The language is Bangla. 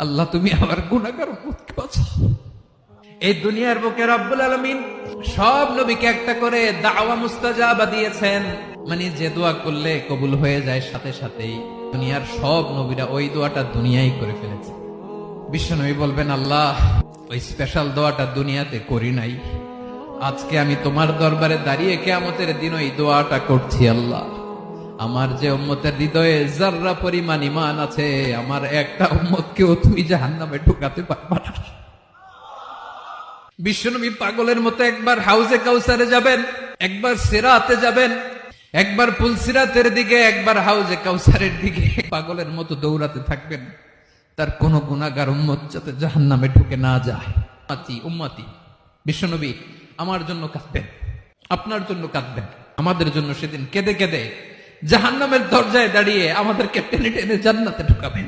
আল্লাহ তুমি আমার গুনাহগার উম্মতকে বাঁচাও। এই দুনিয়ার বুকে রব্বুল আলামিন সব নবীকে একটা করে দাওয়া মুস্তাজাবা দিয়েছেন, মানে যে দোয়া করলে কবুল হয়ে যায় সাথে সাথেই। দুনিয়ার সব নবীরা ওই দোয়াটা দুনিয়ায় করে ফেলেছে। বিশ্বনবী বলবেন, আল্লাহ ওই স্পেশাল দোয়াটা দুনিয়াতে করি নাই, আজকে আমি তোমার দরবারে দাঁড়িয়ে কিয়ামতের দিন ওই দোয়াটা করছি। আল্লাহ আমার যে উম্মতের হৃদয়ে যাররা পরিমাণ ঈমান আছে, আমার একটা উম্মতকেও তুমি জাহান্নামে ঢুকাতে পারবা না। বিশ্বনবী পাগলের মতো একবার হাউজে কাউসারে যাবেন, একবার সিরাতে যাবেন, একবার পুলসিরাতের দিকে, একবার হাউজে কাউসারের দিকে, পাগলের মতো দৌড়াতে থাকবেন, তার কোন গুনাহগার উম্মত যাতে জাহান্নামে ঢুকে না যায়। উম্মতি বিশ্বনবী আমার জন্য কাঁদবেন, আপনার জন্য কাঁদবেন, আমাদের জন্য সেদিন কেঁদে কেঁদে জাহান্নামের দরজায় দাঁড়িয়ে আমাদেরকে টেনে টেনে জান্নাতে ঢুকাবেন।